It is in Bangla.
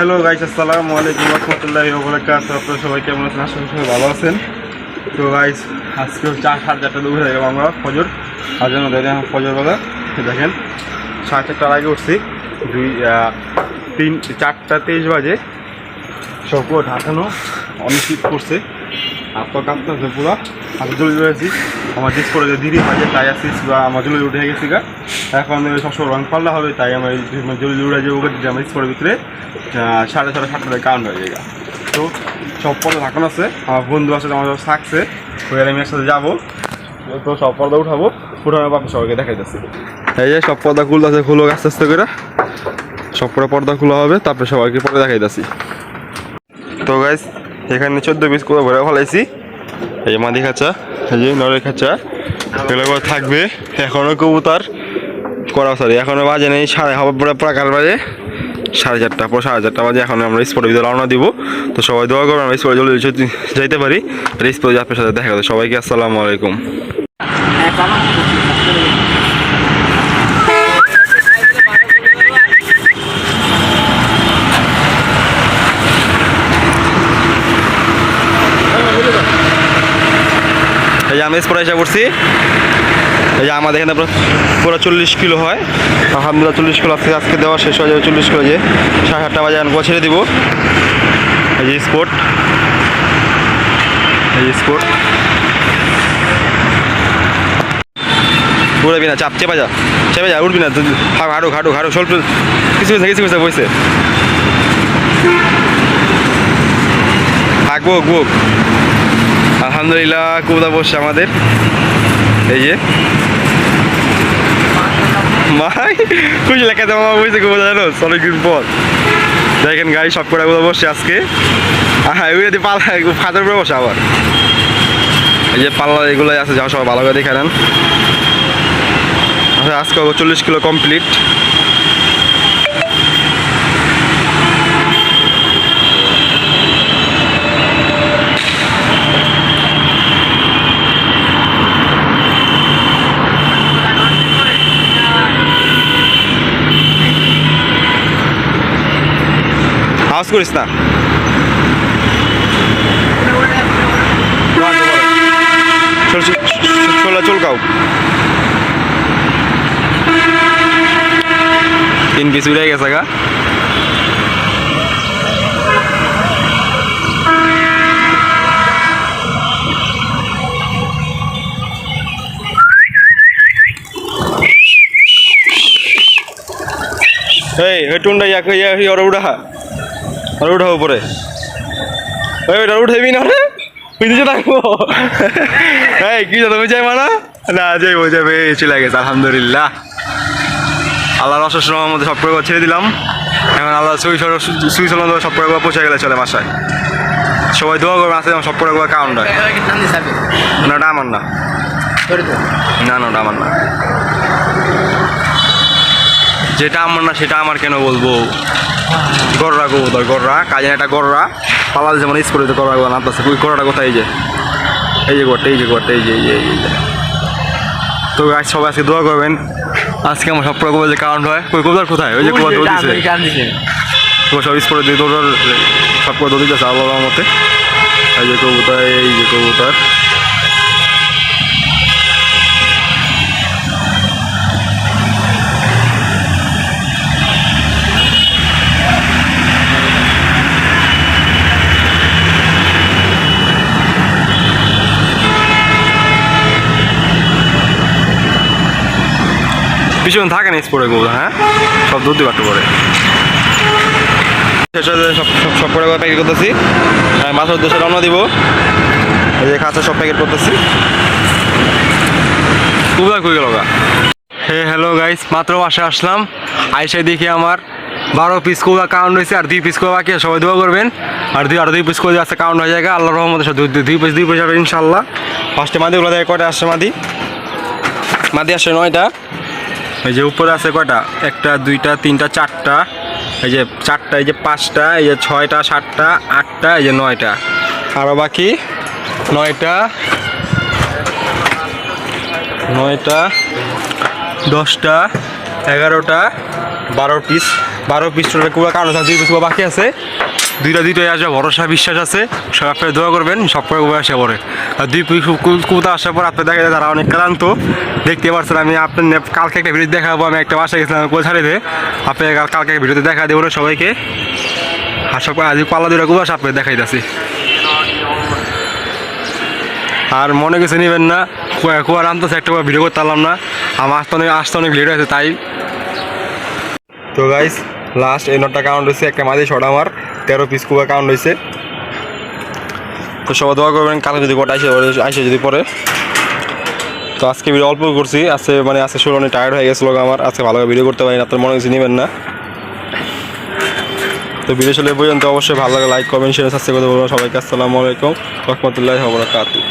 হ্যালো গাইস, আসসালামু আলাইকুম ওয়া রাহমাতুল্লাহি ওয়া বারাকাতুহু। আপনারা সবাই কেমন আছেন? আশা করি সবাই ভালো আছেন। তো গাইস, আজকে 4:30 উঠে গেলাম আমরা ফজর আজান দেয় এখন ফজরবেলা। দেখেন 4:30 আগে উঠছি, 4:23 বাজে। সবগুলো ঢাকানো, অনেক শীত করছে, হাত কাঁপতেছে পুরো। আমি জলদি উঠেছি, আমার জিনিস করে দিদি বাজে তাই আসিস বা আমার জলদি উঠে গেছি গা। এখন সবসময় রং পাল্লা হবে, তাই আমার জলদি উঠে যাবো। আমার স্কুলের ভিতরে 6:30 7টায় কাউন্ট হয়ে যায়। তো সব পর্দা ঢাকানো আছে, আমার বন্ধু আছে, আমার থাকছে, ওই আমি একসাথে যাবো। তো সব পর্দা উঠাবো, উঠানোর বাপে সবাইকে দেখাইতেছি। এই যে সব পর্দা খুলতেছে, খুলো আস্তে আস্তে করে সব পর্দা খোলা হবে, তারপরে সবাইকে পরে দেখাইতেছি। তো গাইস, এখানে 14 পিস করে ভরে ফেলাইছি। এই যে মাদি খাঁচা, এই যে নরের খাঁচা, এগুলো থাকবে। এখনও কবুতর করা সরি, এখনও বাজে নেই প্রাকার বাজে 4:30, পুরো 4:30 বাজে। এখন আমরা স্পটের ভিতরে রওনা দিব। তো সবাই দোয়া করবেন আমরা স্পটে জলদি যাইতে পারি। স্পটে আপনার সাথে দেখা যাবে। সবাইকে আসসালামু আলাইকুম। এই যে আমি স্পটে এসে পড়ছি। এই যে আমাদের এখানে পুরো 40 কিলো হয়, আলহামদুলিল্লাহ 40 কিলো আজকে দেওয়া শেষ হয়ে যাবে। 40 কিলো যে 7:30 বাজে এখন ছেড়ে দিব। এই যে স্পট, এই যে স্পট উড়বি না, চেপে যা উঠবি না, হাঁটু স্বল্প কিছু বসে বুক। আলহামদুলিল্লাহ কবুতর বসছে আমাদের। এই যে ভাই খুশি লেখাতে মামা বসে কবুতর, জানো অনেকদিন পর। দেখেন গাড়ি সব করে কবুতর বসছে আজকে। হ্যাঁ, ওই যদি পাল্লা ফাঁদের উপরে বসে আবার। এই যে পাল্লা এগুলোই আছে, যা সবাই ভালো করে দেখে নেন। আজকে 40 কিলো কমপ্লিট। আওয়াজ করিস না, চুলকাও। 3 পিস উড়ে গেছে গা। এই টুন্ডা ওরা উঠা উপরে, ওইটা উঠেবি না রে, বুঝতে থাকবো। এই কি তুমি যাইবা না? না যাবে, চলে গেছে আলহামদুলিল্লাহ। আল্লাহর অশেষ রহমতে সব প্রয়োগ ছেড়ে দিলাম। এখন আল্লাহ সুই চলন সব প্রয়োগ পৌঁছে গেলে চলে বাসায়। সবাই দোয়া করবে আসলে সব প্রয়োগ কাউন্ট হয় না। ওটা আমার না, ওটা আমার না। যেটা আমার না সেটা আমার কেন বলবো? গররা কবুতর, গররা কাজে একটা গররা পালাল, যেমন স্কুলে গররা নামতেছে। ওই গররাটা কোথায়? এই যে গোটা, এই যে তো সবাই আজকে দোয়া করবেন। আজকে আমার সব কবুতর যে কাউন্ট হয়। ওই কবুতর কোথায়? ওই যে কবুতর দিচ্ছে, সব স্কুলে দিয়ে দৌড়ার সব কবুতর দিতেছে আল্লাহর মতে। এই যে কবুতর, পিছনে থাকে না স্পোর্টে কবুতর। হ্যাঁ, সব দুধ দিয়ে পরে সব পরে প্যাকেট করতেছি। হ্যাঁ, মাছের উদ্দেশ্যে রওনা দিব। এই যে খাঁচা সব প্যাকেট করতেছি। কবুতর কই গেল গা? হ্যালো গাইস, মাত্র বাসায় আসলাম। আইসা দেখি আমার 12 পিস কবুতর কাউন্ট হয়েছে, আর 2 পিস করে বাকি। সবাই দোয়া করবেন। আর 2 পিস করে আসছে কাউন্ট হয়ে যায় আল্লাহর রহমতে। 2 পিস হবে ইনশাল্লাহ। ফার্স্টে মাদিগুলো দেখে কয়টা আসছে? মাদি আসছে 9টা। এই যে উপরে আছে কয়টা? 1টা 2টা 3টা 4টা, এই যে 4টা, এই যে 5টা, এই যে 6টা 7টা 8টা, এই যে 9টা। আরও বাকি 9টা 10টা 11টা 12 পিস 12 পিস টোটাল কুয়া কারণ আছে 2 পিস কুয়া বাকি আছে দুইটাই আসবে ভরসা বিশ্বাস আছে সব আপনারা দোয়া করবেন সব করে কুয়া আসে পরে আর 2 পিস কুয়া আসার পর আপনার দেখা যায় তারা অনেক ক্লান্ত দেখতে পাচ্ছেন আমি আপনার কালকে একটা ভিডিও দেখাবো আমি একটা বাসায় গেছিলাম কুয়া ছাড়িতে আপনার কালকে ভিডিওতে দেখা দেবো সবাইকে আর সব আজ পাল্লা দুটা কুয়া আপনার দেখাইতেছি আর মনে কিছু নেবেন না কুয়া আনতেছে একটা ভিডিও করতে পারলাম না আমার আসতে অনেক লেট হয়েছে তাই তো গাইস লাস্ট এই নটটা কাউন্ট হয়েছে একটা মাঝে ছটা আমার 13 পিস কুয়া কাউন্ট হয়েছে তো সবাই দোয়া করবেন কালকে যদি কটা আসে যদি পরে তো আজকে ভিডিও অল্প করছি আজকে আজকে শুরু অনেক টায়ার্ড হয়ে গেছিলো আমার আজকে ভালো ভিডিও করতে পারি না আপনার মনে কিছু নেবেন না তো ভিডিও চলে পর্যন্ত অবশ্যই ভালো লাগে লাইক করবেন শেয়ার সাবস্ক্রাইব করতে বলবেন সবাইকে আসসালামু আলাইকুম ওয়া রাহমাতুল্লাহি ওয়া বারাকাতুহু